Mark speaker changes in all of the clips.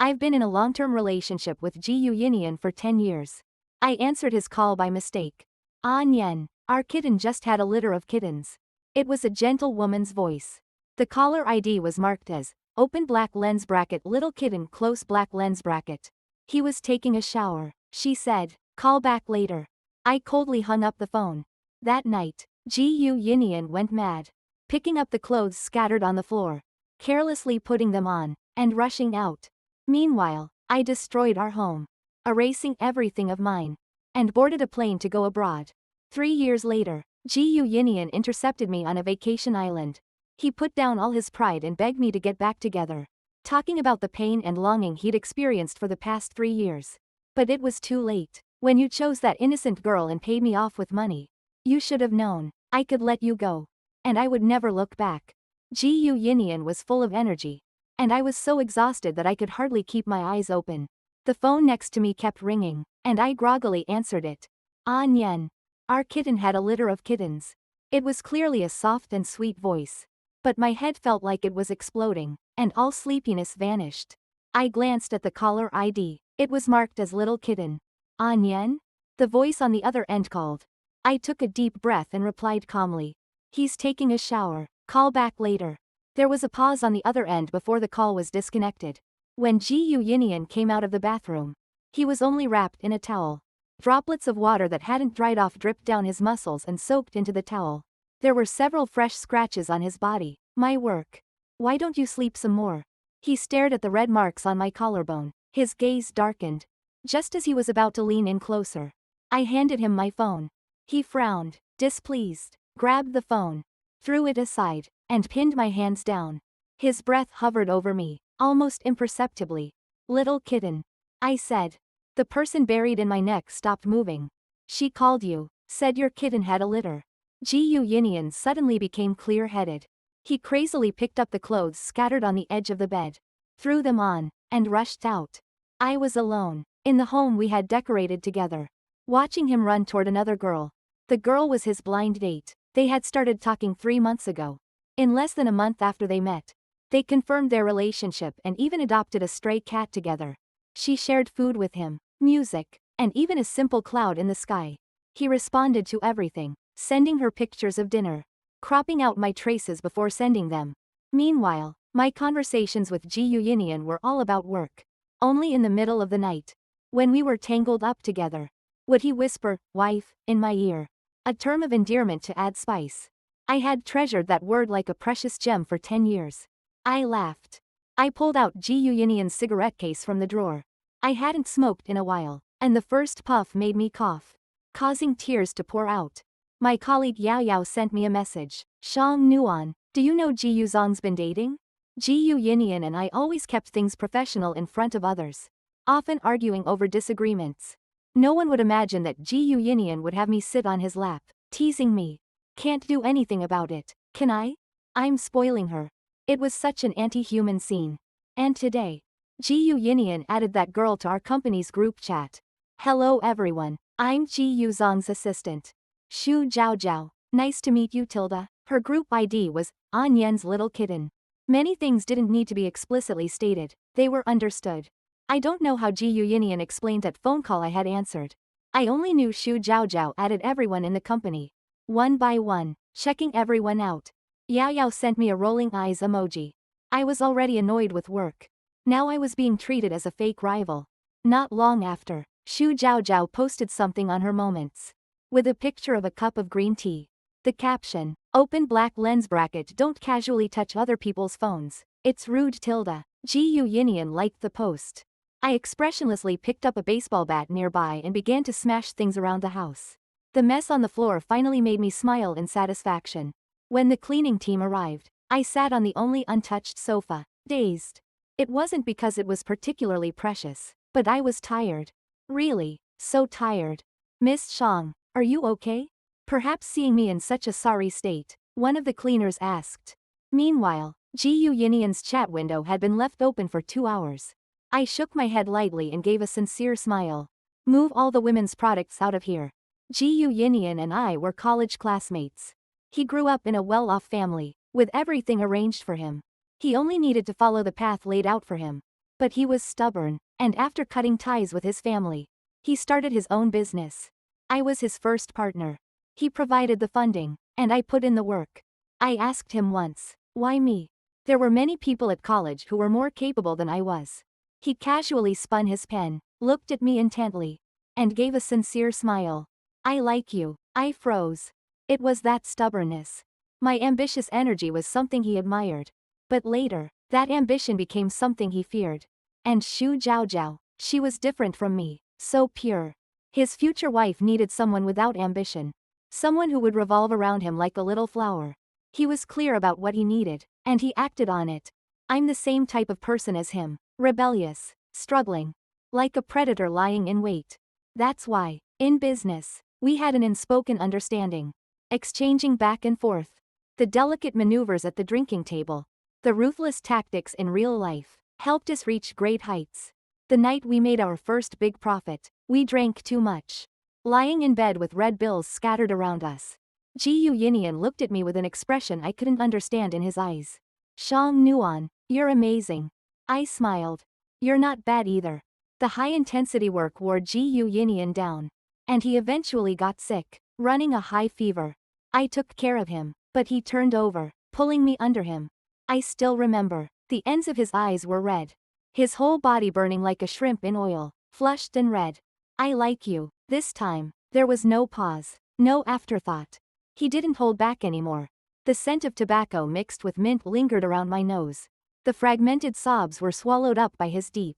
Speaker 1: I've been in a long-term relationship with Ji Yinian for 10 years. I answered his call by mistake. Nyen, our kitten just had a litter of kittens. It was a gentle woman's voice. The caller ID was marked as, open black lens bracket little kitten close black lens bracket. He was taking a shower, she said. Call back later. I coldly hung up the phone. That night, Ji Yinian went mad. Picking up the clothes scattered on the floor, carelessly putting them on, and rushing out. Meanwhile, I destroyed our home, erasing everything of mine, and boarded a plane to go abroad. 3 years later, Ji Yinian intercepted me on a vacation island. He put down all his pride and begged me to get back together, talking about the pain and longing he'd experienced for the past 3 years. But it was too late. When you chose that innocent girl and paid me off with money, you should have known. I could let you go, and I would never look back. Ji Yinian was full of energy, and I was so exhausted that I could hardly keep my eyes open. The phone next to me kept ringing, and I groggily answered it. Nyen. Our kitten had a litter of kittens. It was clearly a soft and sweet voice. But my head felt like it was exploding, and all sleepiness vanished. I glanced at the caller ID. It was marked as little kitten. Nyen? The voice on the other end called. I took a deep breath and replied calmly. He's taking a shower. Call back later. There was a pause on the other end before the call was disconnected. When Ji Yinian came out of the bathroom, he was only wrapped in a towel. Droplets of water that hadn't dried off dripped down his muscles and soaked into the towel. There were several fresh scratches on his body. My work. Why don't you sleep some more? He stared at the red marks on my collarbone. His gaze darkened. Just as he was about to lean in closer, I handed him my phone. He frowned, displeased, grabbed the phone, threw it aside, and pinned my hands down. His breath hovered over me, almost imperceptibly. Little kitten, I said. The person buried in my neck stopped moving. She called you, said your kitten had a litter. Ji Yinian suddenly became clear-headed. He crazily picked up the clothes scattered on the edge of the bed, threw them on, and rushed out. I was alone, in the home we had decorated together, watching him run toward another girl. The girl was his blind date. They had started talking 3 months ago. In less than a month after they met, they confirmed their relationship and even adopted a stray cat together. She shared food with him, music, and even a simple cloud in the sky. He responded to everything, sending her pictures of dinner, cropping out my traces before sending them. Meanwhile, my conversations with Ji Yinian were all about work. Only in the middle of the night, when we were tangled up together, would he whisper, "wife," in my ear. A term of endearment to add spice. I had treasured that word like a precious gem for 10 years. I laughed. I pulled out Ji Yinian's cigarette case from the drawer. I hadn't smoked in a while, and the first puff made me cough, causing tears to pour out. My colleague Yao Yao sent me a message. Shang Nuan, do you know Ji Yuzong's been dating? Ji Yinian and I always kept things professional in front of others, often arguing over disagreements. No one would imagine that Ji Yinian would have me sit on his lap, teasing me. Can't do anything about it, can I? I'm spoiling her. It was such an anti-human scene. And today, Ji Yinian added that girl to our company's group chat. Hello everyone, I'm Ji Yuzong's assistant, Xu Zhao Zhao. Nice to meet you Tilda. Her group ID was Nyen's little kitten. Many things didn't need to be explicitly stated, they were understood. I don't know how Ji Yinian explained that phone call I had answered. I only knew Xu Zhao Zhao added everyone in the company, one by one, checking everyone out. Yao Yao sent me a rolling eyes emoji. I was already annoyed with work. Now I was being treated as a fake rival. Not long after, Xu Zhao Zhao posted something on her moments, with a picture of a cup of green tea. The caption, open black lens bracket don't casually touch other people's phones. It's rude Tilda. Ji Yinian liked the post. I expressionlessly picked up a baseball bat nearby and began to smash things around the house. The mess on the floor finally made me smile in satisfaction. When the cleaning team arrived, I sat on the only untouched sofa, dazed. It wasn't because it was particularly precious, but I was tired. Really, so tired. Miss Shang, are you okay? Perhaps seeing me in such a sorry state, one of the cleaners asked. Meanwhile, Ji Yinian's chat window had been left open for 2 hours. I shook my head lightly and gave a sincere smile. Move all the women's products out of here. Ji Yinian and I were college classmates. He grew up in a well-off family, with everything arranged for him. He only needed to follow the path laid out for him. But he was stubborn, and after cutting ties with his family, he started his own business. I was his first partner. He provided the funding, and I put in the work. I asked him once, why me? There were many people at college who were more capable than I was. He casually spun his pen, looked at me intently, and gave a sincere smile. I like you. I froze. It was that stubbornness. My ambitious energy was something he admired. But later, that ambition became something he feared. And Xu Zhaozhao, she was different from me, so pure. His future wife needed someone without ambition. Someone who would revolve around him like a little flower. He was clear about what he needed, and he acted on it. I'm the same type of person as him, rebellious, struggling, like a predator lying in wait. That's why, in business, we had an unspoken understanding. Exchanging back and forth. The delicate maneuvers at the drinking table, the ruthless tactics in real life, helped us reach great heights. The night we made our first big profit, we drank too much. Lying in bed with red bills scattered around us. Ji Yinian looked at me with an expression I couldn't understand in his eyes. Shang Nuan, you're amazing. I smiled. You're not bad either. The high-intensity work wore Ji Yinian down. And he eventually got sick, running a high fever. I took care of him, but he turned over, pulling me under him. I still remember, the ends of his eyes were red. His whole body burning like a shrimp in oil, flushed and red. I like you. This time, there was no pause, no afterthought. He didn't hold back anymore. The scent of tobacco mixed with mint lingered around my nose. The fragmented sobs were swallowed up by his deep,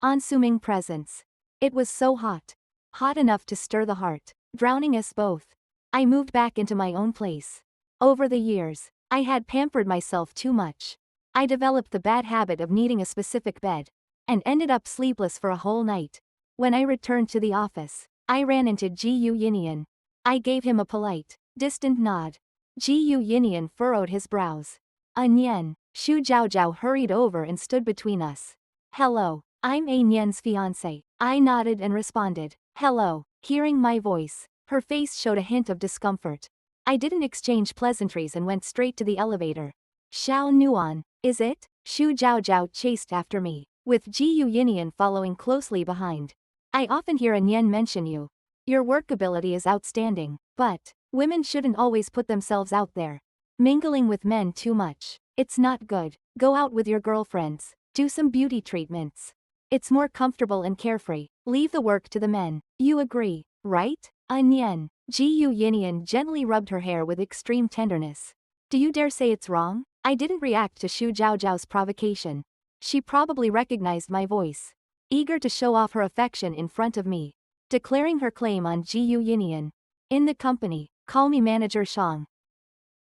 Speaker 1: unassuming presence. It was so hot. Hot enough to stir the heart, drowning us both. I moved back into my own place. Over the years, I had pampered myself too much. I developed the bad habit of needing a specific bed, and ended up sleepless for a whole night. When I returned to the office, I ran into Ji Yinian. I gave him a polite, distant nod. Ji Yinian furrowed his brows. Nian, Xu Zhaozhao hurried over and stood between us. Hello, I'm Nian's fiancé. I nodded and responded. Hello. Hearing my voice, her face showed a hint of discomfort. I didn't exchange pleasantries and went straight to the elevator. Xiao Nuan, is it? Xu Zhaozhao chased after me, with Ji Yinian following closely behind. I often hear Nian mention you. Your workability is outstanding, but women shouldn't always put themselves out there. Mingling with men too much, it's not good. Go out with your girlfriends, do some beauty treatments. It's more comfortable and carefree. Leave the work to the men. You agree, right? Nian. Ji Yinian gently rubbed her hair with extreme tenderness. Do you dare say it's wrong? I didn't react to Xu Zhaozhao's provocation. She probably recognized my voice. Eager to show off her affection in front of me. Declaring her claim on Ji Yinian. In the company, call me Manager Shang.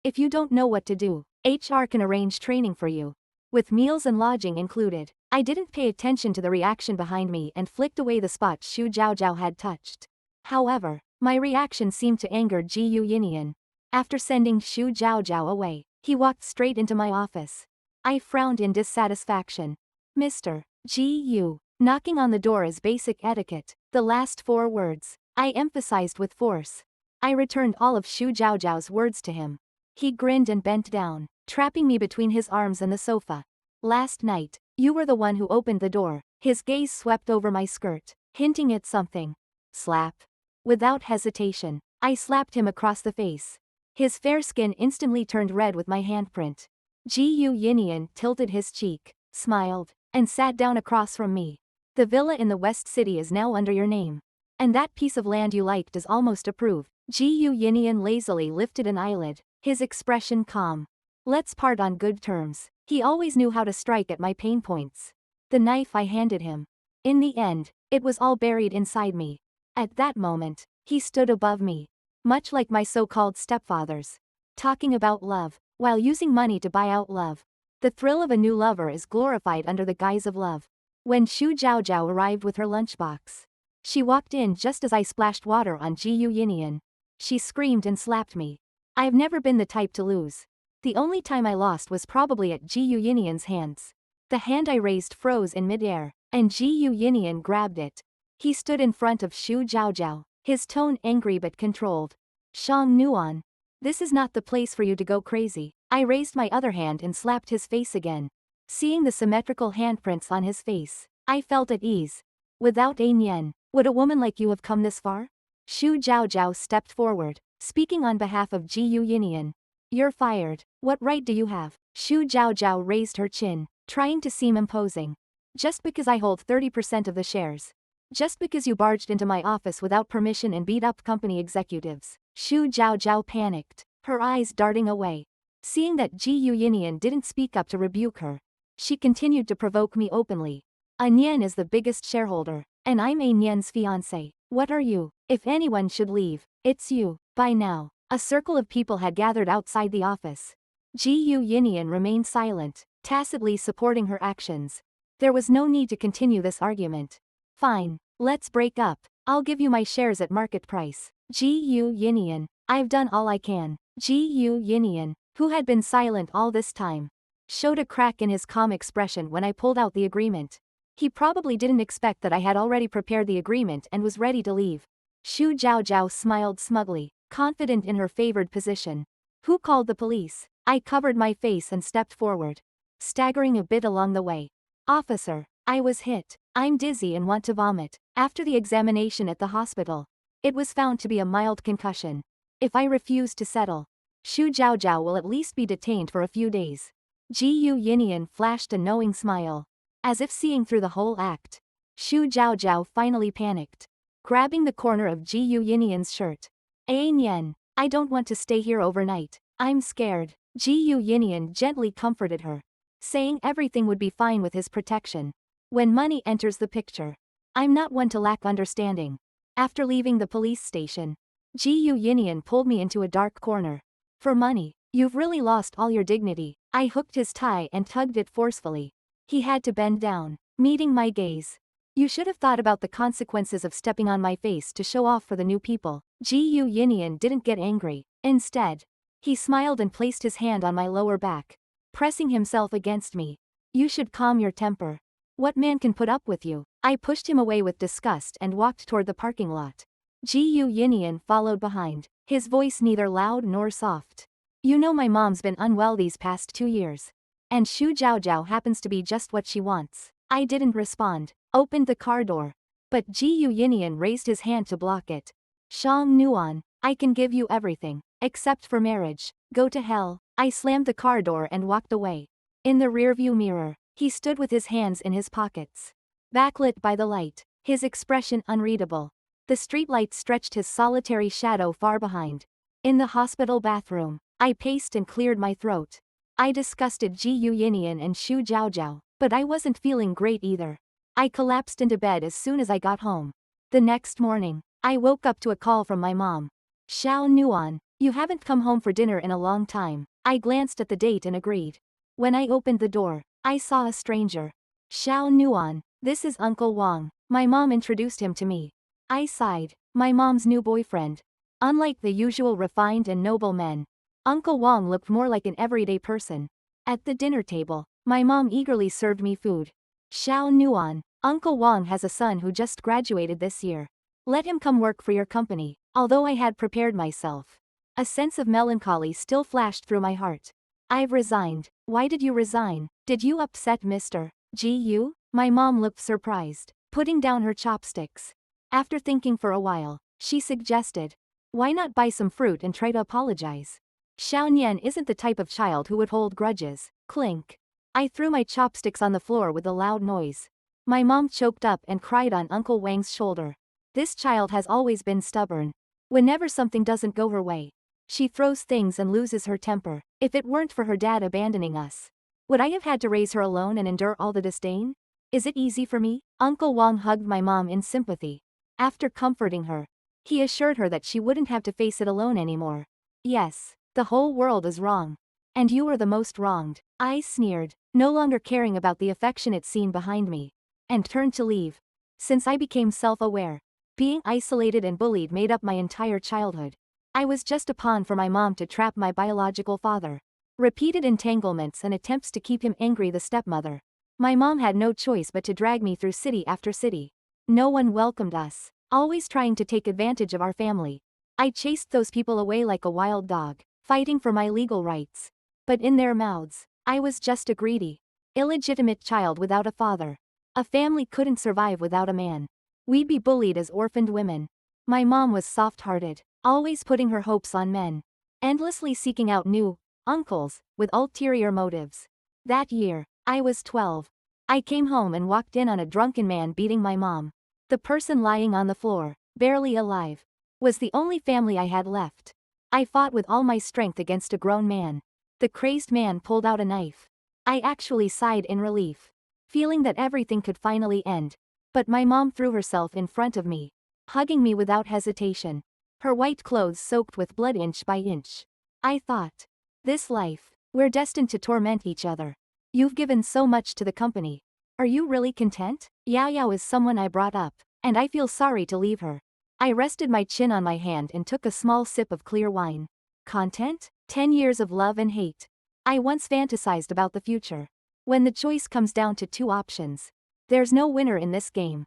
Speaker 1: If you don't know what to do, HR can arrange training for you. With meals and lodging included. I didn't pay attention to the reaction behind me and flicked away the spot Xu Zhaozhao had touched. However, my reaction seemed to anger Ji Yinian. After sending Xu Zhaozhao away, he walked straight into my office. I frowned in dissatisfaction. Mr. Gu. Knocking on the door is basic etiquette. The last 4 words, I emphasized with force. I returned all of Xu Zhaozhao's words to him. He grinned and bent down, trapping me between his arms and the sofa. Last night, you were the one who opened the door. His gaze swept over my skirt, hinting at something. Slap. Without hesitation, I slapped him across the face. His fair skin instantly turned red with my handprint. Ji Yinian tilted his cheek, smiled, and sat down across from me. The villa in the West City is now under your name. And that piece of land you liked is almost approved. Ji Yinian lazily lifted an eyelid, his expression calm. Let's part on good terms. He always knew how to strike at my pain points. The knife I handed him. In the end, it was all buried inside me. At that moment, he stood above me. Much like my so-called stepfathers. Talking about love, while using money to buy out love. The thrill of a new lover is glorified under the guise of love. When Xu Zhaozhao arrived with her lunchbox, she walked in just as I splashed water on Ji Yinian. She screamed and slapped me. I've never been the type to lose. The only time I lost was probably at Ji Yinian's hands. The hand I raised froze in midair, and Ji Yinian grabbed it. He stood in front of Xu Zhaozhao, his tone angry but controlled. Shang Nuan. This is not the place for you to go crazy. I raised my other hand and slapped his face again. Seeing the symmetrical handprints on his face, I felt at ease. Without a yen, would a woman like you have come this far? Xu Zhaozhao stepped forward, speaking on behalf of Ji Yunian. You're fired. What right do you have? Xu Zhaozhao raised her chin, trying to seem imposing. Just because I hold 30% of the shares. Just because you barged into my office without permission and beat up company executives. Xu Zhaozhao panicked, her eyes darting away. Seeing that Ji Yunian didn't speak up to rebuke her, she continued to provoke me openly. A Nian is the biggest shareholder, and I'm a Nian's fiancé. What are you? If anyone should leave, it's you. By now, a circle of people had gathered outside the office. Ji Yunian remained silent, tacitly supporting her actions. There was no need to continue this argument. Fine, let's break up. I'll give you my shares at market price. Ji Yunian, I've done all I can. Ji Yunian, who had been silent all this time, showed a crack in his calm expression when I pulled out the agreement. He probably didn't expect that I had already prepared the agreement and was ready to leave. Xu Zhaozhao smiled smugly, confident in her favored position. Who called the police? I covered my face and stepped forward, staggering a bit along the way. Officer, I was hit. I'm dizzy and want to vomit. After the examination at the hospital, it was found to be a mild concussion. If I refuse to settle, Xu Zhaozhao will at least be detained for a few days. Ji Yunian flashed a knowing smile, as if seeing through the whole act. Xu Zhaozhao finally panicked, grabbing the corner of Ji Yunian's shirt. Nian, I don't want to stay here overnight. I'm scared. Ji Yunian gently comforted her, saying everything would be fine with his protection. When money enters the picture, I'm not one to lack understanding. After leaving the police station, Ji Yunian pulled me into a dark corner. For money, you've really lost all your dignity. I hooked his tie and tugged it forcefully. He had to bend down, meeting my gaze. You should have thought about the consequences of stepping on my face to show off for the new people. Ji Yunian didn't get angry. Instead, he smiled and placed his hand on my lower back, pressing himself against me. You should calm your temper. What man can put up with you? I pushed him away with disgust and walked toward the parking lot. Ji Yunian followed behind, his voice neither loud nor soft. You know my mom's been unwell these past 2 years. And Xu Zhaozhao happens to be just what she wants. I didn't respond, opened the car door. But Ji Yunian raised his hand to block it. Shang Nuan, I can give you everything, except for marriage. Go to hell. I slammed the car door and walked away. In the rearview mirror, he stood with his hands in his pockets, backlit by the light, his expression unreadable. The streetlight stretched his solitary shadow far behind. In the hospital bathroom, I paced and cleared my throat. I disgusted Ji Yunian and Xu Zhaozhao, but I wasn't feeling great either. I collapsed into bed as soon as I got home. The next morning, I woke up to a call from my mom. Xiao Nuan, you haven't come home for dinner in a long time. I glanced at the date and agreed. When I opened the door, I saw a stranger. Xiao Nuan, this is Uncle Wang. My mom introduced him to me. I sighed. My mom's new boyfriend. Unlike the usual refined and noble men, Uncle Wang looked more like an everyday person. At the dinner table, my mom eagerly served me food. Xiao Nuan, Uncle Wang has a son who just graduated this year. Let him come work for your company. Although I had prepared myself, a sense of melancholy still flashed through my heart. I've resigned. Why did you resign? Did you upset Mr. Gu? My mom looked surprised, putting down her chopsticks. After thinking for a while, she suggested, why not buy some fruit and try to apologize? Xiao Nian isn't the type of child who would hold grudges. Clink. I threw my chopsticks on the floor with a loud noise. My mom choked up and cried on Uncle Wang's shoulder. This child has always been stubborn. Whenever something doesn't go her way, she throws things and loses her temper. If it weren't for her dad abandoning us, would I have had to raise her alone and endure all the disdain? Is it easy for me? Uncle Wang hugged my mom in sympathy. After comforting her, he assured her that she wouldn't have to face it alone anymore. Yes, the whole world is wrong. And you are the most wronged. I sneered, no longer caring about the affectionate scene behind me, and turned to leave. Since I became self-aware, being isolated and bullied made up my entire childhood. I was just a pawn for my mom to trap my biological father. Repeated entanglements and attempts to keep him angry, the stepmother. My mom had no choice but to drag me through city after city. No one welcomed us, always trying to take advantage of our family. I chased those people away like a wild dog, fighting for my legal rights. But in their mouths, I was just a greedy, Illegitimate child without a father. A family couldn't survive without a man. We'd be bullied as orphaned women. My mom was soft-hearted, always putting her hopes on men. Endlessly seeking out new uncles with ulterior motives. That year, I was 12. I came home and walked in on a drunken man beating my mom. The person lying on the floor, barely alive, was the only family I had left. I fought with all my strength against a grown man. The crazed man pulled out a knife. I actually sighed in relief, feeling that everything could finally end. But my mom threw herself in front of me, hugging me without hesitation, her white clothes soaked with blood inch by inch. I thought, this life, we're destined to torment each other. You've given so much to the company. Are you really content? Yao is someone I brought up, and I feel sorry to leave her. I rested my chin on my hand and took a small sip of clear wine. Content? 10 years of love and hate. I once fantasized about the future. When the choice comes down to two options, there's no winner in this game.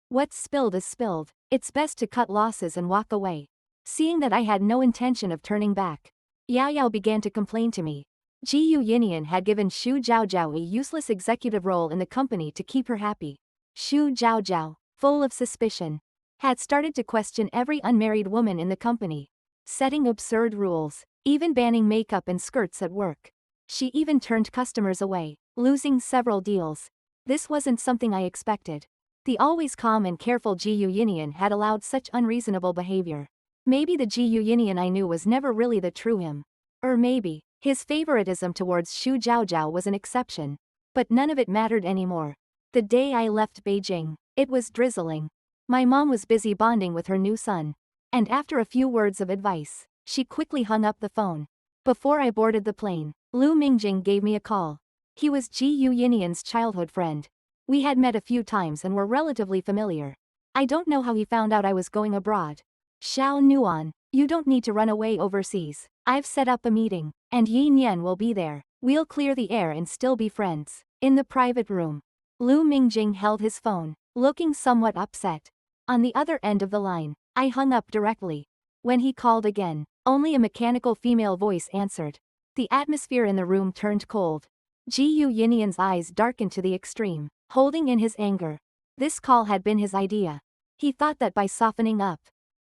Speaker 1: What's spilled is spilled. It's best to cut losses and walk away. Seeing that I had no intention of turning back, Yao began to complain to me. Jiu Yinian had given Xu Zhaozhao a useless executive role in the company to keep her happy. Xu Zhaozhao, full of suspicion, had started to question every unmarried woman in the company, setting absurd rules, even banning makeup and skirts at work. She even turned customers away, losing several deals. This wasn't something I expected. The always calm and careful Jiu Yinian had allowed such unreasonable behavior. Maybe the Jiu Yinian I knew was never really the true him. Or maybe his favoritism towards Xu Zhaozhao was an exception. But none of it mattered anymore. The day I left Beijing, it was drizzling. My mom was busy bonding with her new son. And after a few words of advice, she quickly hung up the phone. Before I boarded the plane, Lu Mingjing gave me a call. He was Jiu Yinian's childhood friend. We had met a few times and were relatively familiar. I don't know how he found out I was going abroad. Xiao Nuan, you don't need to run away overseas. I've set up a meeting, and Yin Yan will be there. We'll clear the air and still be friends. In the private room, Lu Mingjing held his phone, looking somewhat upset. On the other end of the line, I hung up directly. When he called again, only a mechanical female voice answered. The atmosphere in the room turned cold. Jiu Yinian's eyes darkened to the extreme, holding in his anger. This call had been his idea. He thought that by softening up,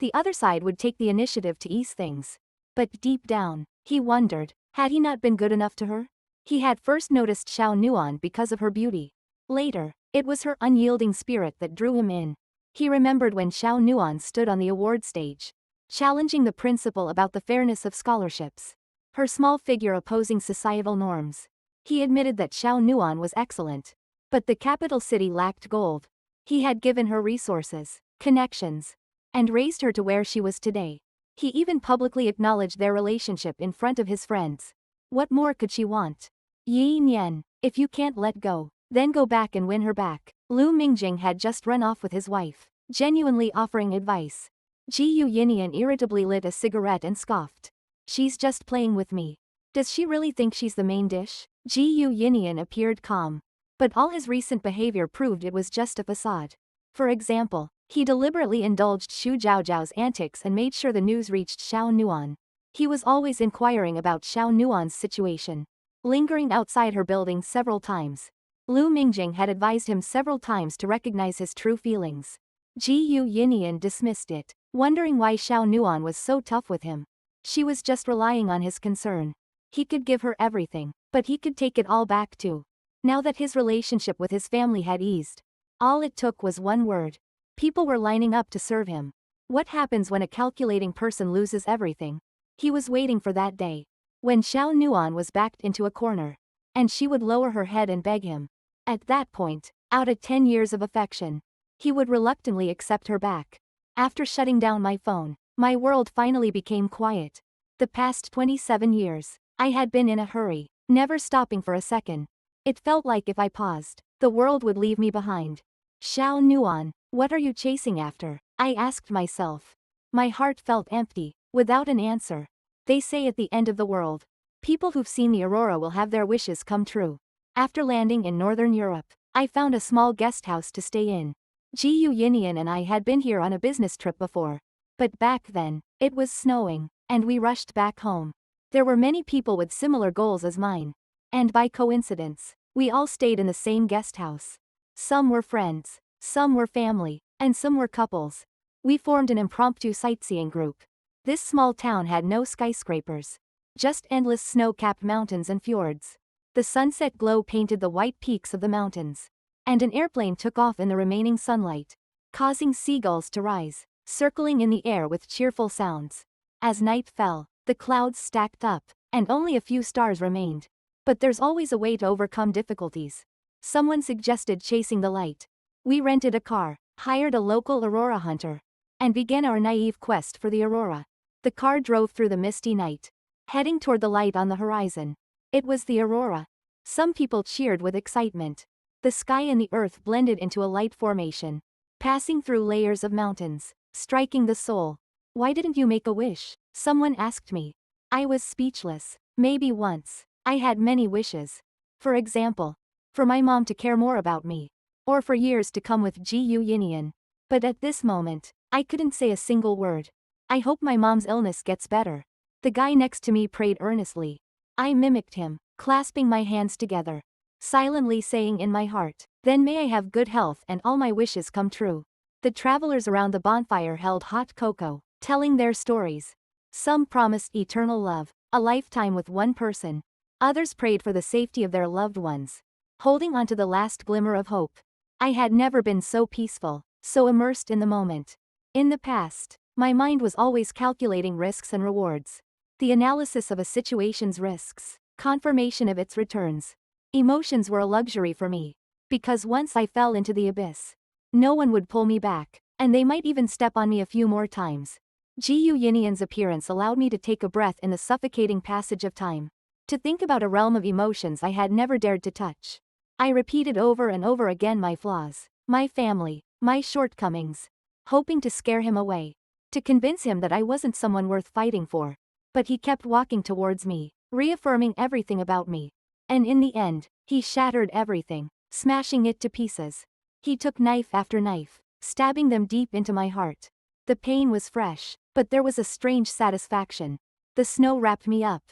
Speaker 1: the other side would take the initiative to ease things. But deep down, he wondered, had he not been good enough to her? He had first noticed Xiao Nuan because of her beauty. Later, it was her unyielding spirit that drew him in. He remembered when Xiao Nuan stood on the award stage, challenging the principal about the fairness of scholarships. Her small figure opposing societal norms. He admitted that Xiao Nuan was excellent. But the capital city lacked gold. He had given her resources, connections, and raised her to where she was today. He even publicly acknowledged their relationship in front of his friends. What more could she want? Yin Yan, if you can't let go, then go back and win her back. Lu Mingjing had just run off with his wife, genuinely offering advice. Jiu Yinian irritably lit a cigarette and scoffed. She's just playing with me. Does she really think she's the main dish? Jiu Yinian appeared calm. But all his recent behavior proved it was just a facade. For example, he deliberately indulged Xu Zhaozhao's antics and made sure the news reached Xiao Nuan. He was always inquiring about Xiao Nuan's situation, lingering outside her building several times. Lu Mingjing had advised him several times to recognize his true feelings. Jiu Yinian dismissed it, wondering why Xiao Nuan was so tough with him. She was just relying on his concern. He could give her everything, but he could take it all back too. Now that his relationship with his family had eased, all it took was one word. People were lining up to serve him. What happens when a calculating person loses everything? He was waiting for that day, when Xiao Nuan was backed into a corner, and she would lower her head and beg him. At that point, out of 10 years of affection, he would reluctantly accept her back. After shutting down my phone, my world finally became quiet. The past 27 years, I had been in a hurry, never stopping for a second. It felt like if I paused, the world would leave me behind. Xiao Nuan, what are you chasing after? I asked myself. My heart felt empty, without an answer. They say at the end of the world, people who've seen the aurora will have their wishes come true. After landing in Northern Europe, I found a small guest house to stay in. Jiu Yinian and I had been here on a business trip before. But back then, it was snowing, and we rushed back home. There were many people with similar goals as mine. And by coincidence, We all stayed in the same guest house. Some were friends, some were family, and some were couples. We formed an impromptu sightseeing group. This small town had no skyscrapers. Just endless snow-capped mountains and fjords. The sunset glow painted the white peaks of the mountains. And an airplane took off in the remaining sunlight, causing seagulls to rise, circling in the air with cheerful sounds. As night fell, the clouds stacked up, and only a few stars remained. But there's always a way to overcome difficulties. Someone suggested chasing the light. We rented a car, hired a local aurora hunter, and began our naive quest for the aurora. The car drove through the misty night, heading toward the light on the horizon. It was the aurora. Some people cheered with excitement. The sky and the earth blended into a light formation, passing through layers of mountains, striking the soul. Why didn't you make a wish? Someone asked me. I was speechless. Maybe once. I had many wishes. For example, for my mom to care more about me. Or for years to come with Gu Yinian. But at this moment, I couldn't say a single word. I hope my mom's illness gets better. The guy next to me prayed earnestly. I mimicked him, clasping my hands together, silently saying in my heart, then may I have good health and all my wishes come true. The travelers around the bonfire held hot cocoa, telling their stories. Some promised eternal love, a lifetime with one person. Others prayed for the safety of their loved ones, holding on to the last glimmer of hope. I had never been so peaceful, so immersed in the moment. In the past, my mind was always calculating risks and rewards. The analysis of a situation's risks, confirmation of its returns. Emotions were a luxury for me. Because once I fell into the abyss, no one would pull me back, and they might even step on me a few more times. Gu Yinian's appearance allowed me to take a breath in the suffocating passage of time. To think about a realm of emotions I had never dared to touch. I repeated over and over again my flaws, my family, my shortcomings, hoping to scare him away, to convince him that I wasn't someone worth fighting for. But he kept walking towards me, reaffirming everything about me. And in the end, he shattered everything, smashing it to pieces. He took knife after knife, stabbing them deep into my heart. The pain was fresh, but there was a strange satisfaction. The snow wrapped me up,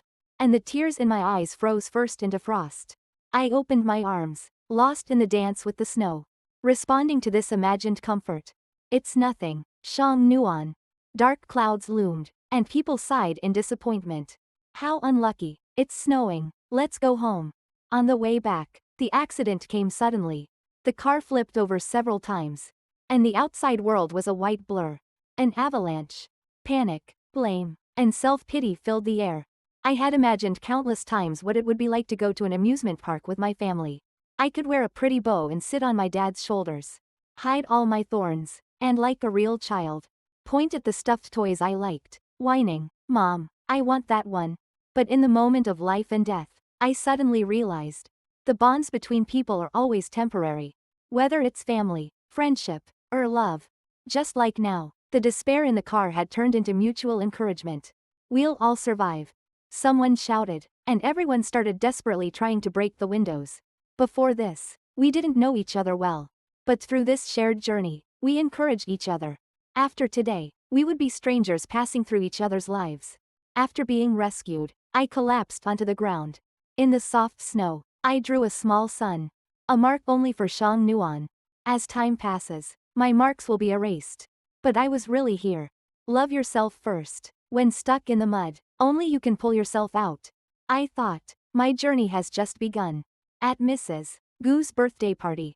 Speaker 1: and the tears in my eyes froze first into frost. I opened my arms, lost in the dance with the snow, responding to this imagined comfort. It's nothing, Shang Nuan. Dark clouds loomed, and people sighed in disappointment. How unlucky, it's snowing, let's go home. On the way back, the accident came suddenly. The car flipped over several times, and the outside world was a white blur. An avalanche. Panic, blame, and self-pity filled the air. I had imagined countless times what it would be like to go to an amusement park with my family. I could wear a pretty bow and sit on my dad's shoulders, hide all my thorns, and like a real child, point at the stuffed toys I liked, whining, "Mom, I want that one." But in the moment of life and death, I suddenly realized, the bonds between people are always temporary. Whether it's family, friendship, or love. Just like now, the despair in the car had turned into mutual encouragement. We'll all survive. Someone shouted, and everyone started desperately trying to break the windows. Before this, we didn't know each other well. But through this shared journey, we encouraged each other. After today, we would be strangers passing through each other's lives. After being rescued, I collapsed onto the ground. In the soft snow, I drew a small sun. A mark only for Shang Nuan. As time passes, my marks will be erased. But I was really here. Love yourself first. When stuck in the mud, only you can pull yourself out. I thought, my journey has just begun. At Mrs. Gu's birthday party,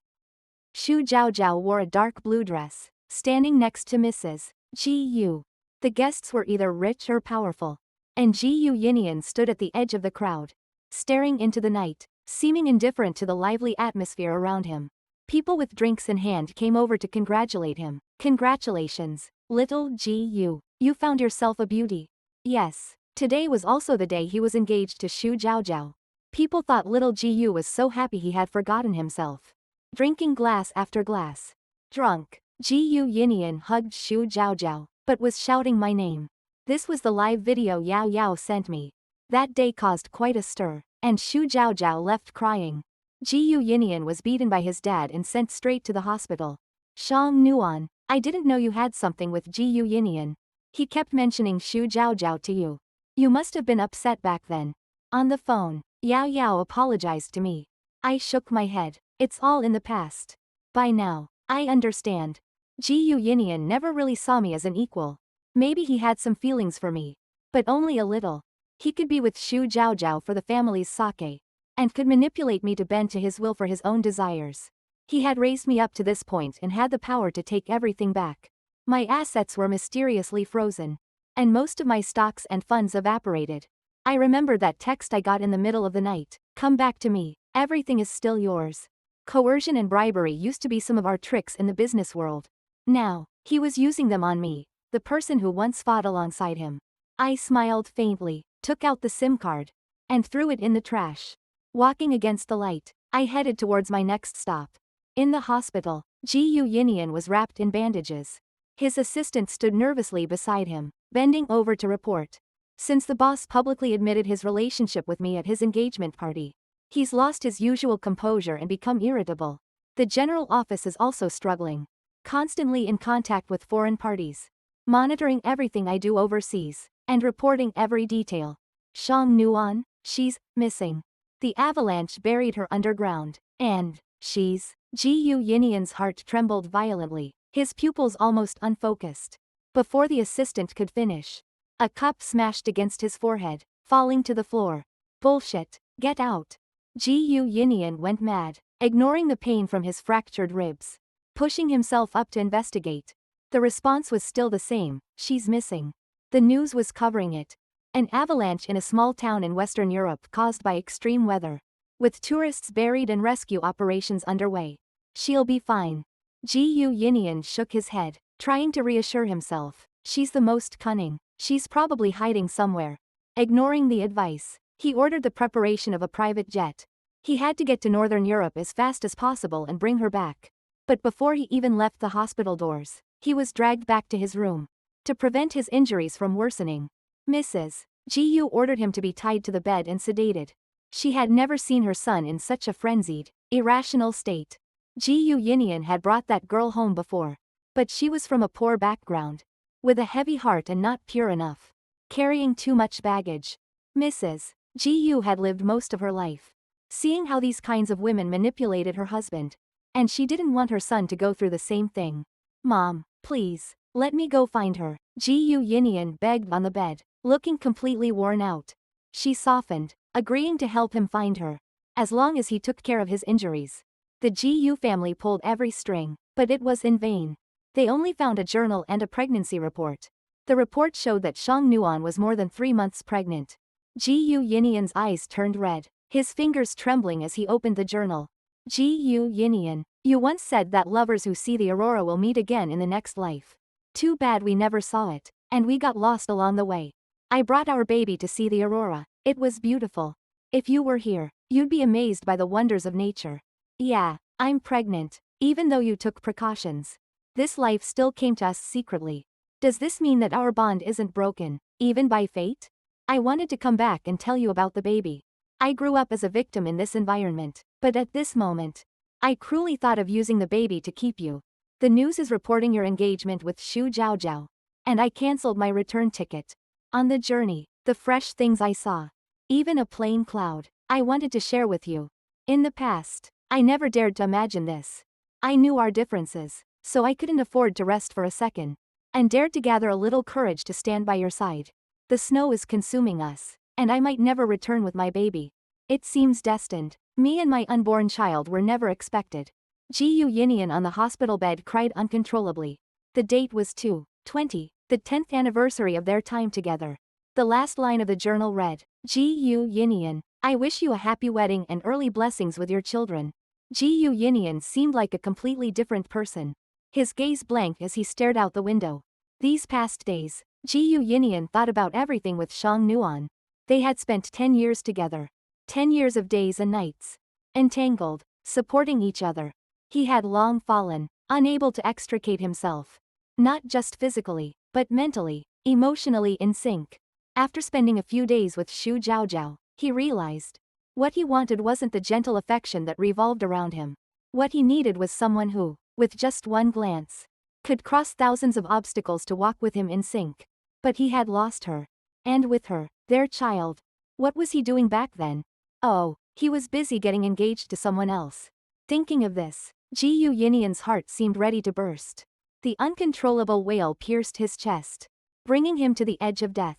Speaker 1: Xu Zhaozhao wore a dark blue dress, standing next to Mrs. Gu. The guests were either rich or powerful, and Gu Yinian stood at the edge of the crowd, staring into the night, seeming indifferent to the lively atmosphere around him. People with drinks in hand came over to congratulate him. Congratulations, little Gu. You found yourself a beauty. Yes, today was also the day he was engaged to Xu Zhaozhao. People thought little Gu was so happy he had forgotten himself. Drinking glass after glass. Drunk, Gu Yinian hugged Xu Zhaozhao, but was shouting my name. This was the live video Yao Yao sent me. That day caused quite a stir, and Xu Zhaozhao left crying. Gu Yinian was beaten by his dad and sent straight to the hospital. Shang Nuan, I didn't know you had something with Gu Yinian. He kept mentioning Xu Zhaozhao to you. You must have been upset back then. On the phone, Yao Yao apologized to me. I shook my head. It's all in the past. By now, I understand. Ji Yinian never really saw me as an equal. Maybe he had some feelings for me. But only a little. He could be with Xu Zhaozhao for the family's sake. And could manipulate me to bend to his will for his own desires. He had raised me up to this point and had the power to take everything back. My assets were mysteriously frozen. And most of my stocks and funds evaporated. I remember that text I got in the middle of the night. Come back to me. Everything is still yours. Coercion and bribery used to be some of our tricks in the business world. Now, he was using them on me, the person who once fought alongside him. I smiled faintly, took out the SIM card, and threw it in the trash. Walking against the light, I headed towards my next stop. In the hospital, Ji Yinian was wrapped in bandages. His assistant stood nervously beside him, bending over to report. Since the boss publicly admitted his relationship with me at his engagement party, he's lost his usual composure and become irritable. The general office is also struggling. Constantly in contact with foreign parties. Monitoring everything I do overseas, and reporting every detail. Shang Nuan, she's missing. The avalanche buried her underground, and she's... Ji Yinian's heart trembled violently, his pupils almost unfocused. Before the assistant could finish, a cup smashed against his forehead, falling to the floor. Bullshit, get out. Ji Yinian went mad, ignoring the pain from his fractured ribs. Pushing himself up to investigate. The response was still the same, she's missing. The news was covering it. An avalanche in a small town in Western Europe caused by extreme weather. With tourists buried and rescue operations underway. She'll be fine. Ji Yinian shook his head, trying to reassure himself. She's the most cunning. She's probably hiding somewhere. Ignoring the advice, he ordered the preparation of a private jet. He had to get to Northern Europe as fast as possible and bring her back. But before he even left the hospital doors, he was dragged back to his room. To prevent his injuries from worsening, Mrs. Ji ordered him to be tied to the bed and sedated. She had never seen her son in such a frenzied, irrational state. Ji Yinian had brought that girl home before. But she was from a poor background. With a heavy heart and not pure enough. Carrying too much baggage. Mrs. Ji had lived most of her life. Seeing how these kinds of women manipulated her husband. And she didn't want her son to go through the same thing. Mom, please, let me go find her. Ji Yinian begged on the bed, looking completely worn out. She softened, agreeing to help him find her. As long as he took care of his injuries. The Ji family pulled every string, but it was in vain. They only found a journal and a pregnancy report. The report showed that Shang Nuan was more than 3 months pregnant. Ji Yinian's eyes turned red, his fingers trembling as he opened the journal. Ji Yinian, you once said that lovers who see the aurora will meet again in the next life. Too bad we never saw it, and we got lost along the way. I brought our baby to see the aurora. It was beautiful. If you were here, you'd be amazed by the wonders of nature. Yeah, I'm pregnant, even though you took precautions. This life still came to us secretly. Does this mean that our bond isn't broken, even by fate? I wanted to come back and tell you about the baby. I grew up as a victim in this environment, but at this moment, I cruelly thought of using the baby to keep you. The news is reporting your engagement with Xu Zhaozhao. And I cancelled my return ticket. On the journey, the fresh things I saw. Even a plain cloud, I wanted to share with you. In the past, I never dared to imagine this. I knew our differences, so I couldn't afford to rest for a second. And dared to gather a little courage to stand by your side. The snow is consuming us, and I might never return with my baby. It seems destined. Me and my unborn child were never expected. Ji Yinian on the hospital bed cried uncontrollably. The date was 2/20, the 10th anniversary of their time together. The last line of the journal read, Ji Yinian, I wish you a happy wedding and early blessings with your children. Ji Yinian seemed like a completely different person. His gaze blank as he stared out the window. These past days, Ji Yinian thought about everything with Shang Nuan. They had spent 10 years together. 10 years of days and nights. Entangled, supporting each other. He had long fallen, unable to extricate himself. Not just physically, but mentally, emotionally in sync. After spending a few days with Xu Zhaozhao, he realized. What he wanted wasn't the gentle affection that revolved around him. What he needed was someone who, with just one glance, could cross thousands of obstacles to walk with him in sync. But he had lost her. And with her, their child. What was he doing back then? Oh, He was busy getting engaged to someone else. Thinking of this, Ji Yinian's heart seemed ready to burst. The uncontrollable wail pierced his chest, bringing him to the edge of death.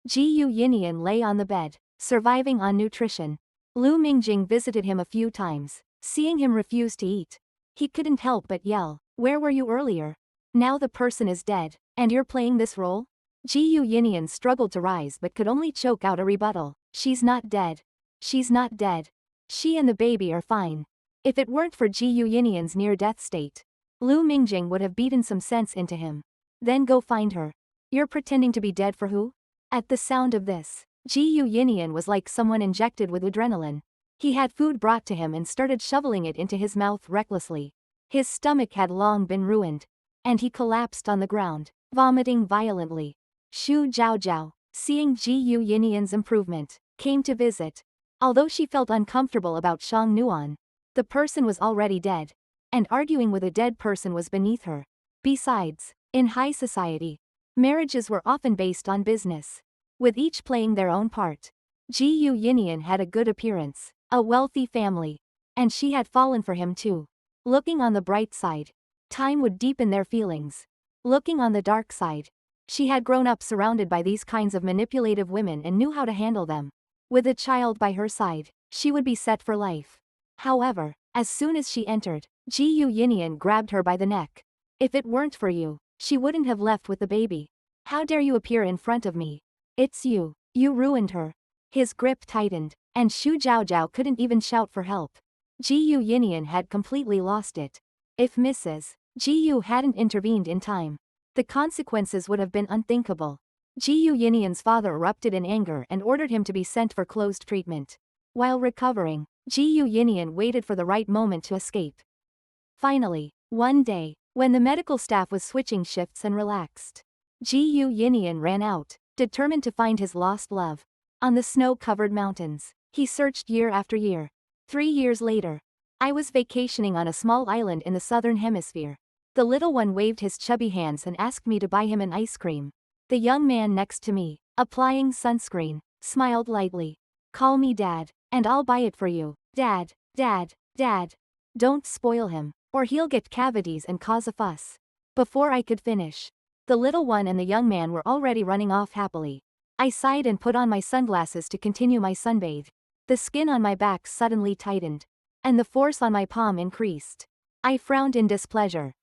Speaker 1: Ji Yinian lay on the bed, surviving on nutrition. Lu Mingjing visited him a few times. Seeing him refuse to eat, he couldn't help but yell, "Where were you earlier? Now the person is dead, and you're playing this role?" Ji Yinian struggled to rise but could only choke out a rebuttal. "She's not dead. She's not dead. She and the baby are fine." If it weren't for Ji Yinian's near-death state, Lu Mingjing would have beaten some sense into him. "Then go find her. You're pretending to be dead for who?" At the sound of this, Ji Yinian was like someone injected with adrenaline. He had food brought to him and started shoveling it into his mouth recklessly. His stomach had long been ruined, and he collapsed on the ground, vomiting violently. Xu Zhaozhao, seeing Ji Yinian's improvement, came to visit. Although she felt uncomfortable about Shang Nuan, the person was already dead, and arguing with a dead person was beneath her. Besides, in high society, marriages were often based on business, with each playing their own part. Ji Yinian had a good appearance, a wealthy family, and she had fallen for him too. Looking on the bright side, time would deepen their feelings. Looking on the dark side, she had grown up surrounded by these kinds of manipulative women and knew how to handle them. With a child by her side, she would be set for life. However, as soon as she entered, Ji Yinian grabbed her by the neck. "If it weren't for you, she wouldn't have left with the baby. How dare you appear in front of me? It's you. You ruined her." His grip tightened, and Xu Zhaozhao couldn't even shout for help. Ji Yinian had completely lost it. If Mrs. Ji hadn't intervened in time, the consequences would have been unthinkable. Ji Yinian's father erupted in anger and ordered him to be sent for closed treatment. While recovering, Ji Yinian waited for the right moment to escape. Finally, one day, when the medical staff was switching shifts and relaxed, Ji Yinian ran out, determined to find his lost love. On the snow-covered mountains, he searched year after year. 3 years later, I was vacationing on a small island in the southern hemisphere. The little one waved his chubby hands and asked me to buy him an ice cream. The young man next to me, applying sunscreen, smiled lightly. "Call me Dad, and I'll buy it for you." "Dad, Dad, Dad. Don't spoil him, or he'll get cavities and cause a fuss." Before I could finish, the little one and the young man were already running off happily. I sighed and put on my sunglasses to continue my sunbathe. The skin on my back suddenly tightened, and the force on my palm increased. I frowned in displeasure.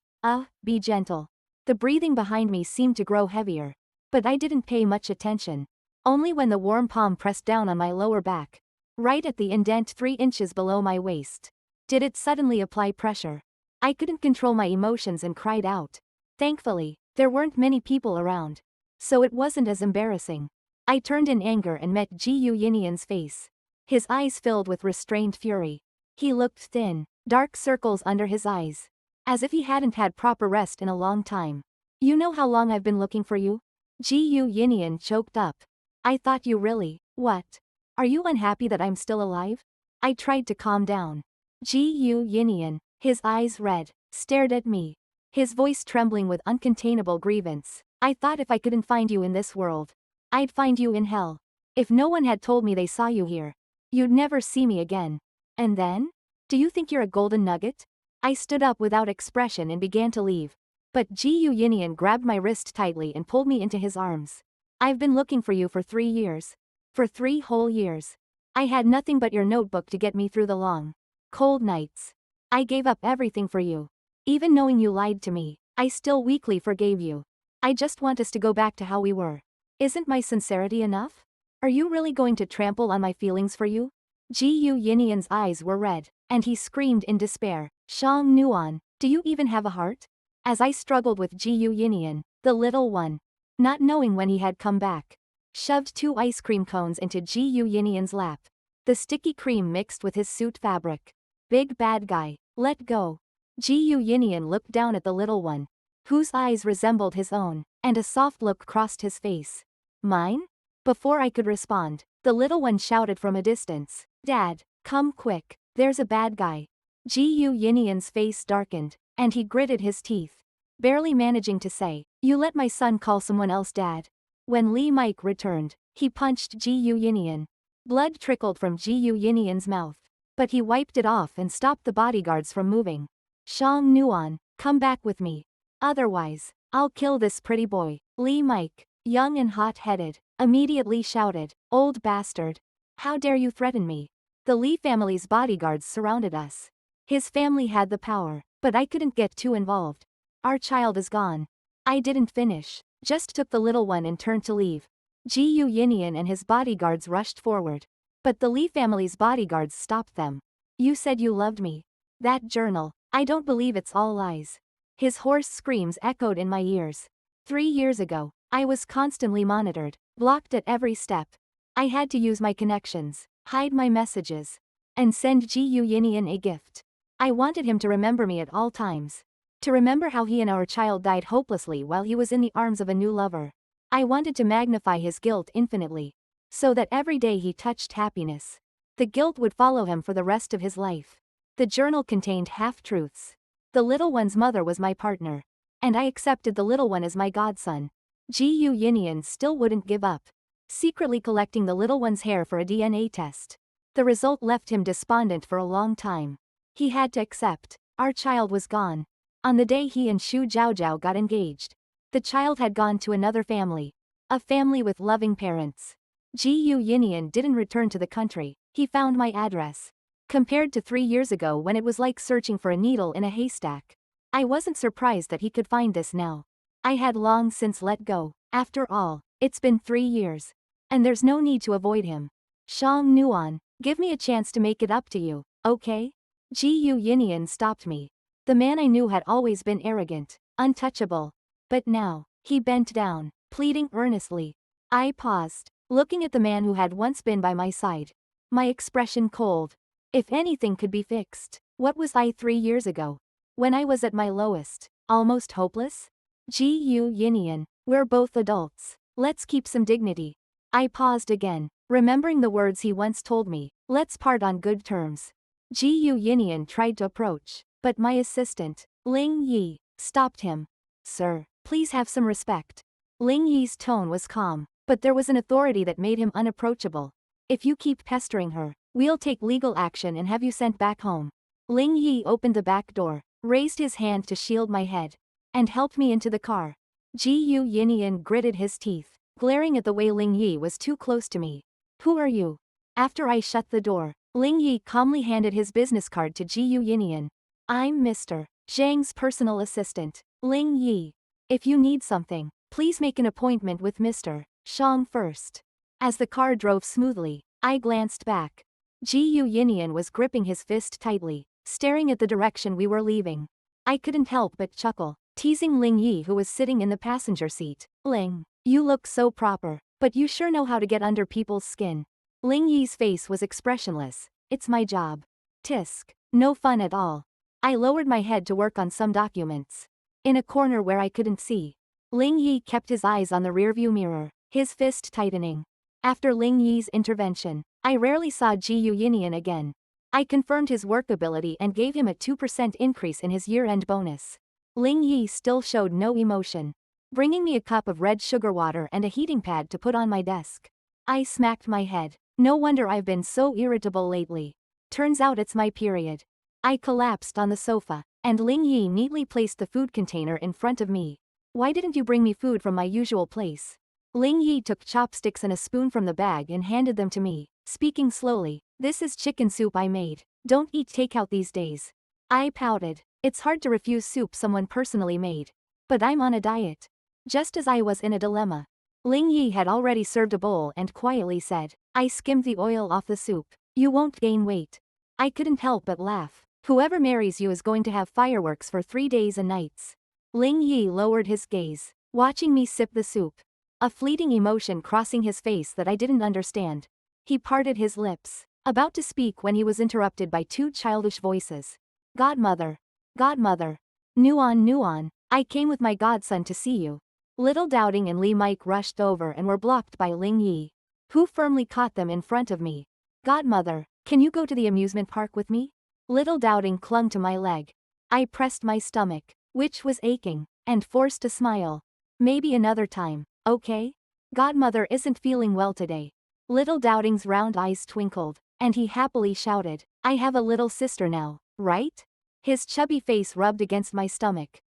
Speaker 1: Be gentle." The breathing behind me seemed to grow heavier, but I didn't pay much attention. Only when the warm palm pressed down on my lower back, right at the indent 3 inches below my waist, did it suddenly apply pressure. I couldn't control my emotions and cried out. Thankfully, there weren't many people around, so it wasn't as embarrassing. I turned in anger and met Ji Yinian's face. His eyes filled with restrained fury. He looked thin, dark circles under his eyes, as if he hadn't had proper rest in a long time. "You know how long I've been looking for you?" Ji Yinian choked up. "I thought you really. What? Are you unhappy that I'm still alive?" I tried to calm down. Ji Yinian, his eyes red, stared at me, his voice trembling with uncontainable grievance. "I thought if I couldn't find you in this world, I'd find you in hell. If no one had told me they saw you here, you'd never see me again. And then? Do you think you're a golden nugget?" I stood up without expression and began to leave. But Ji Yinian grabbed my wrist tightly and pulled me into his arms. "I've been looking for you for 3 years. For 3 whole years. I had nothing but your notebook to get me through the long, cold nights. I gave up everything for you. Even knowing you lied to me, I still weakly forgave you. I just want us to go back to how we were. Isn't my sincerity enough? Are you really going to trample on my feelings for you?" Ji Yinian's eyes were red, and he screamed in despair. "Shang Nuan, do you even have a heart?" As I struggled with Ji Yinian, the little one, not knowing when he had come back, shoved 2 ice cream cones into Ji Yinian's lap. The sticky cream mixed with his suit fabric. "Big bad guy, let go." Ji Yinian looked down at the little one, whose eyes resembled his own, and a soft look crossed his face. "Mine?" Before I could respond, the little one shouted from a distance. "Dad, come quick, there's a bad guy." Ji Yinian's face darkened, and he gritted his teeth, barely managing to say, "You let my son call someone else Dad." When Li Mike returned, he punched Ji Yinian. Blood trickled from Gu Yinian's mouth. But he wiped it off and stopped the bodyguards from moving. Shang Nuan, come back with me. Otherwise, I'll kill this pretty boy. Li Mike, young and hot-headed, immediately shouted, old bastard. How dare you threaten me? The Li family's bodyguards surrounded us. His family had the power, but I couldn't get too involved. Our child is gone. I didn't finish, just took the little one and turned to leave. Gu Yinian and his bodyguards rushed forward. But the Li family's bodyguards stopped them. You said you loved me. That journal, I don't believe it's all lies. His hoarse screams echoed in my ears. 3 years ago, I was constantly monitored, blocked at every step. I had to use my connections, hide my messages, and send Gu Yinian a gift. I wanted him to remember me at all times. To remember how he and our child died hopelessly while he was in the arms of a new lover. I wanted to magnify his guilt infinitely. So that every day he touched happiness, the guilt would follow him for the rest of his life. The journal contained half-truths. The little one's mother was my partner. And I accepted the little one as my godson. Gu Yinian still wouldn't give up. Secretly collecting the little one's hair for a DNA test. The result left him despondent for a long time. He had to accept. Our child was gone. On the day he and Xu Zhaozhao got engaged. The child had gone to another family. A family with loving parents. Gu Yinian didn't return to the country. He found my address. Compared to 3 years ago when it was like searching for a needle in a haystack. I wasn't surprised that he could find this now. I had long since let go. After all, it's been 3 years. And there's no need to avoid him. Shang Nuan, give me a chance to make it up to you, okay? Gu Yinian stopped me. The man I knew had always been arrogant, untouchable. But now, he bent down, pleading earnestly. I paused, looking at the man who had once been by my side. My expression cold. If anything could be fixed, what was I 3 years ago? When I was at my lowest, almost hopeless? Gu Yinian, we're both adults. Let's keep some dignity. I paused again, remembering the words he once told me. Let's part on good terms. Gu Yinian tried to approach, but my assistant, Ling Yi, stopped him. Sir, please have some respect. Ling Yi's tone was calm, but there was an authority that made him unapproachable. If you keep pestering her, we'll take legal action and have you sent back home. Ling Yi opened the back door, raised his hand to shield my head, and helped me into the car. Gu Yinian gritted his teeth, glaring at the way Ling Yi was too close to me. Who are you? After I shut the door, Ling Yi calmly handed his business card to Gu Yinian. I'm Mr. Zhang's personal assistant, Ling Yi. If you need something, please make an appointment with Mr. Shang first. As the car drove smoothly, I glanced back. Gu Yinian was gripping his fist tightly, staring at the direction we were leaving. I couldn't help but chuckle, teasing Ling Yi who was sitting in the passenger seat. Ling, you look so proper, but you sure know how to get under people's skin. Ling Yi's face was expressionless. It's my job. Tisk, no fun at all. I lowered my head to work on some documents. In a corner where I couldn't see, Ling Yi kept his eyes on the rearview mirror, his fist tightening. After Ling Yi's intervention, I rarely saw Gu Yinian again. I confirmed his work ability and gave him a 2% increase in his year-end bonus. Ling Yi still showed no emotion, bringing me a cup of red sugar water and a heating pad to put on my desk. I smacked my head. No wonder I've been so irritable lately. Turns out it's my period. I collapsed on the sofa, and Ling Yi neatly placed the food container in front of me. Why didn't you bring me food from my usual place? Ling Yi took chopsticks and a spoon from the bag and handed them to me, speaking slowly. This is chicken soup I made. Don't eat takeout these days. I pouted. It's hard to refuse soup someone personally made. But I'm on a diet. Just as I was in a dilemma, Ling Yi had already served a bowl and quietly said, I skimmed the oil off the soup. You won't gain weight. I couldn't help but laugh. Whoever marries you is going to have fireworks for 3 days and nights. Ling Yi lowered his gaze, watching me sip the soup. A fleeting emotion crossing his face that I didn't understand. He parted his lips, about to speak when he was interrupted by 2 childish voices. Godmother. Godmother. Nuan Nuan, I came with my godson to see you. Little Doubting and Li Mike rushed over and were blocked by Ling Yi, who firmly caught them in front of me. Godmother, can you go to the amusement park with me? Little Doubting clung to my leg. I pressed my stomach, which was aching, and forced a smile. Maybe another time, okay? Godmother isn't feeling well today. Little Doubting's round eyes twinkled, and he happily shouted, I have a little sister now, right? His chubby face rubbed against my stomach.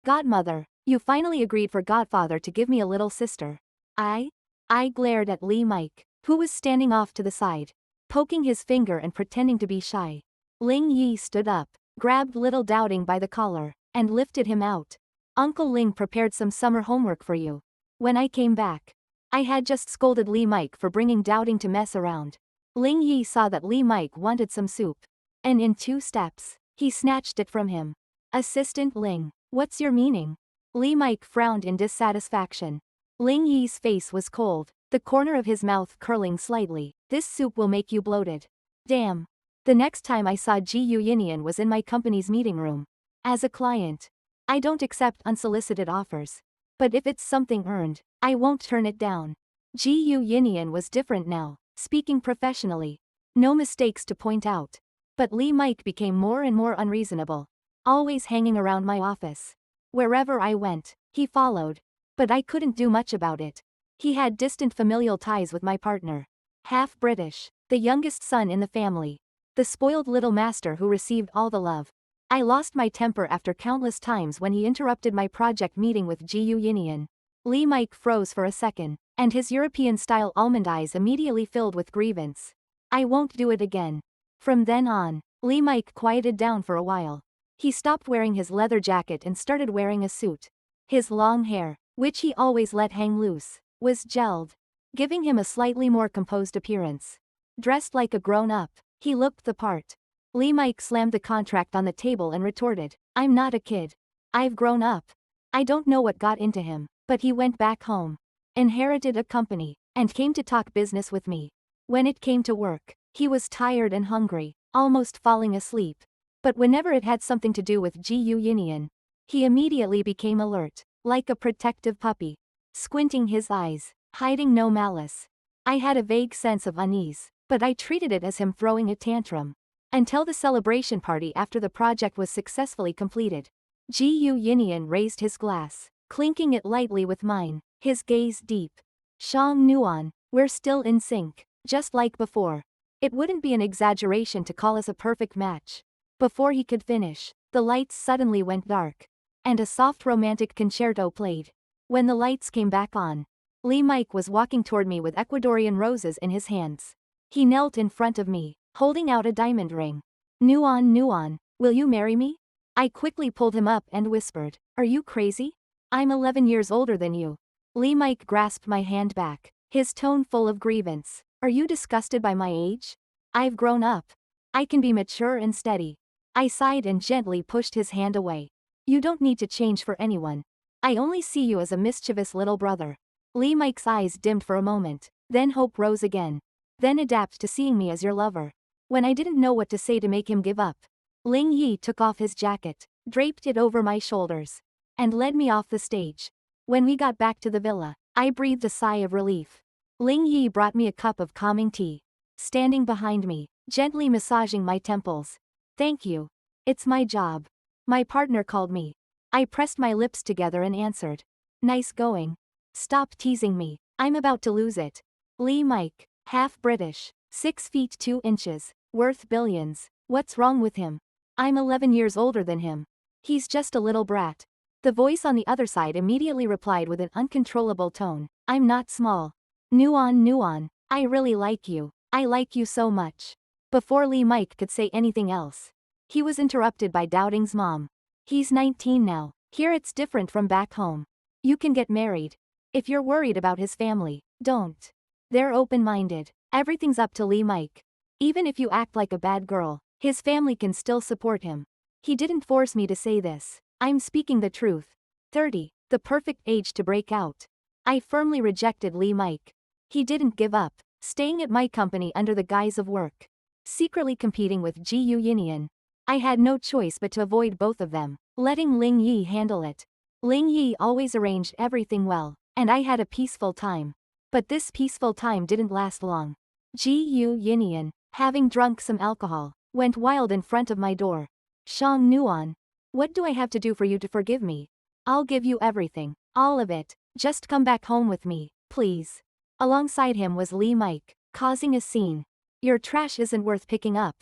Speaker 1: Godmother, you finally agreed for Godfather to give me a little sister. I glared at Lee Mike, who was standing off to the side, poking his finger and pretending to be shy. Ling Yi stood up, grabbed Little Doubting by the collar, and lifted him out. Uncle Ling prepared some summer homework for you. When I came back, I had just scolded Lee Mike for bringing Doubting to mess around. Ling Yi saw that Lee Mike wanted some soup, and in 2 steps, he snatched it from him. Assistant Ling, what's your meaning? Lee Mike frowned in dissatisfaction. Ling Yi's face was cold, the corner of his mouth curling slightly. This soup will make you bloated. Damn. The next time I saw Ji Yinian was in my company's meeting room. As a client, I don't accept unsolicited offers. But if it's something earned, I won't turn it down. Ji Yinian was different now, speaking professionally. No mistakes to point out. But Lee Mike became more and more unreasonable. Always hanging around my office. Wherever I went, he followed. But I couldn't do much about it. He had distant familial ties with my partner. Half British, the youngest son in the family. The spoiled little master who received all the love. I lost my temper after countless times when he interrupted my project meeting with Ji Yinian. Lee Mike froze for a second, and his European-style almond eyes immediately filled with grievance. I won't do it again. From then on, Lee Mike quieted down for a while. He stopped wearing his leather jacket and started wearing a suit. His long hair, which he always let hang loose, was gelled, giving him a slightly more composed appearance. Dressed like a grown-up, he looked the part. Lee Mike slammed the contract on the table and retorted, I'm not a kid. I've grown up. I don't know what got into him, but he went back home, inherited a company, and came to talk business with me. When it came to work, he was tired and hungry, almost falling asleep. But whenever it had something to do with Ji Yinian, he immediately became alert, like a protective puppy, squinting his eyes, hiding no malice. I had a vague sense of unease, but I treated it as him throwing a tantrum. Until the celebration party after the project was successfully completed. Ji Yinian raised his glass, clinking it lightly with mine, his gaze deep. Shang Nuan, we're still in sync, just like before. It wouldn't be an exaggeration to call us a perfect match. Before he could finish, the lights suddenly went dark, and a soft romantic concerto played. When the lights came back on, Lee Mike was walking toward me with Ecuadorian roses in his hands. He knelt in front of me, holding out a diamond ring. Nuan, will you marry me? I quickly pulled him up and whispered, are you crazy? I'm 11 years older than you. Lee Mike grasped my hand back, his tone full of grievance. Are you disgusted by my age? I've grown up. I can be mature and steady. I sighed and gently pushed his hand away. You don't need to change for anyone. I only see you as a mischievous little brother. Lee Mike's eyes dimmed for a moment, then hope rose again. Then adapt to seeing me as your lover. When I didn't know what to say to make him give up, Ling Yi took off his jacket, draped it over my shoulders, and led me off the stage. When we got back to the villa, I breathed a sigh of relief. Ling Yi brought me a cup of calming tea, standing behind me, gently massaging my temples. Thank you. It's my job. My partner called me. I pressed my lips together and answered. Nice going. Stop teasing me. I'm about to lose it. Lee Mike, half British, 6 feet 2 inches, worth billions. What's wrong with him? I'm 11 years older than him. He's just a little brat. The voice on the other side immediately replied with an uncontrollable tone. I'm not small. Nuan, I really like you. I like you so much. Before Lee Mike could say anything else, he was interrupted by Doubting's mom. He's 19 now. Here it's different from back home. You can get married. If you're worried about his family, don't. They're open-minded. Everything's up to Lee Mike. Even if you act like a bad girl, his family can still support him. He didn't force me to say this. I'm speaking the truth. 30, the perfect age to break out. I firmly rejected Lee Mike. He didn't give up, staying at my company under the guise of work. Secretly competing with Ji Yinian. I had no choice but to avoid both of them, letting Ling Yi handle it. Ling Yi always arranged everything well, and I had a peaceful time. But this peaceful time didn't last long. Ji Yinian, having drunk some alcohol, went wild in front of my door. Shang Nuan, what do I have to do for you to forgive me? I'll give you everything, all of it, just come back home with me, please. Alongside him was Lee Mike, causing a scene. Your trash isn't worth picking up.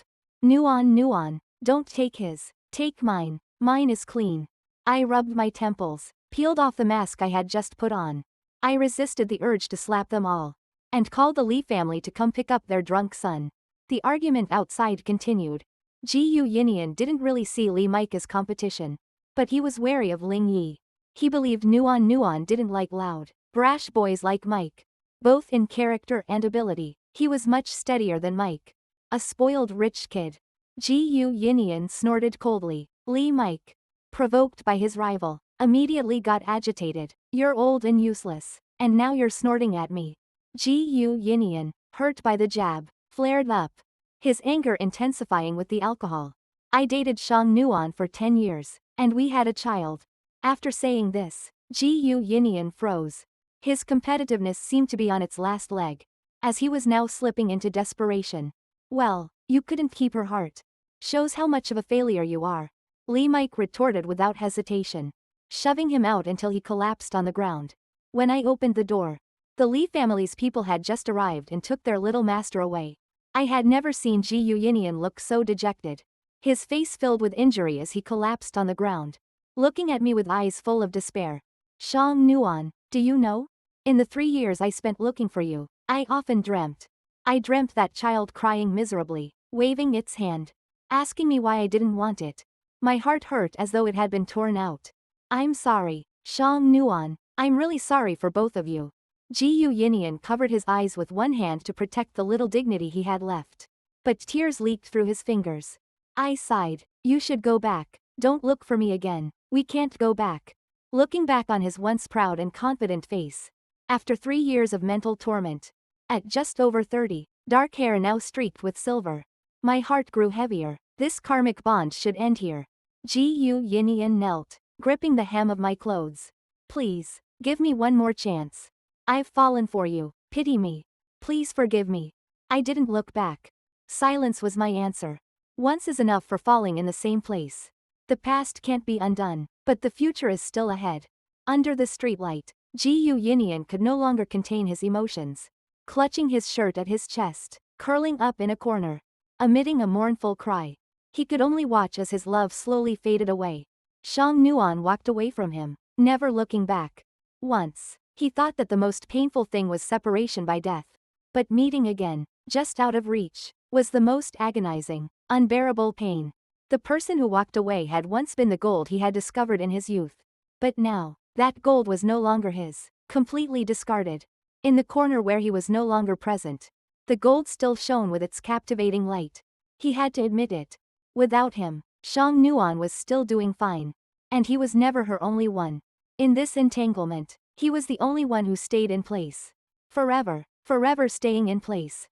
Speaker 1: Nuon, don't take his. Take mine. Mine is clean. I rubbed my temples, peeled off the mask I had just put on. I resisted the urge to slap them all. And called the Lee family to come pick up their drunk son. The argument outside continued. Gu Yinian didn't really see Lee Mike as competition. But he was wary of Ling Yi. He believed Nuon didn't like loud, brash boys like Mike. Both in character and ability, he was much steadier than Mike. A spoiled rich kid. Gu Yinian snorted coldly. Lee Mike, provoked by his rival, immediately got agitated. You're old and useless, and now you're snorting at me. Gu Yinian, hurt by the jab, flared up, his anger intensifying with the alcohol. I dated Shang Nuan for 10 years, and we had a child. After saying this, Gu Yinian froze. His competitiveness seemed to be on its last leg, as he was now slipping into desperation. Well, you couldn't keep her heart. Shows how much of a failure you are. Lee Mike retorted without hesitation, shoving him out until he collapsed on the ground. When I opened the door, the Lee family's people had just arrived and took their little master away. I had never seen Gu Yinian look so dejected. His face filled with injury as he collapsed on the ground, looking at me with eyes full of despair. Shang Nuan, do you know? In the 3 years I spent looking for you, I often dreamt. I dreamt that child crying miserably, waving its hand, asking me why I didn't want it. My heart hurt as though it had been torn out. I'm sorry, Shang Nuan, I'm really sorry for both of you. Gu Yinian covered his eyes with one hand to protect the little dignity he had left. But tears leaked through his fingers. I sighed. You should go back. Don't look for me again. We can't go back. Looking back on his once proud and confident face. After 3 years of mental torment. At just over 30, dark hair now streaked with silver. My heart grew heavier. This karmic bond should end here. Gu Yinian knelt, gripping the hem of my clothes. Please, give me one more chance. I've fallen for you. Pity me. Please forgive me. I didn't look back. Silence was my answer. Once is enough for falling in the same place. The past can't be undone, but the future is still ahead. Under the streetlight, Gu Yinian could no longer contain his emotions. Clutching his shirt at his chest, curling up in a corner, emitting a mournful cry. He could only watch as his love slowly faded away. Shang Nuan walked away from him, never looking back. Once, he thought that the most painful thing was separation by death. But meeting again, just out of reach, was the most agonizing, unbearable pain. The person who walked away had once been the gold he had discovered in his youth. But now, that gold was no longer his, completely discarded. In the corner where he was no longer present, the gold still shone with its captivating light. He had to admit it. Without him, Shang Nuan was still doing fine. And he was never her only one. In this entanglement, he was the only one who stayed in place. Forever staying in place.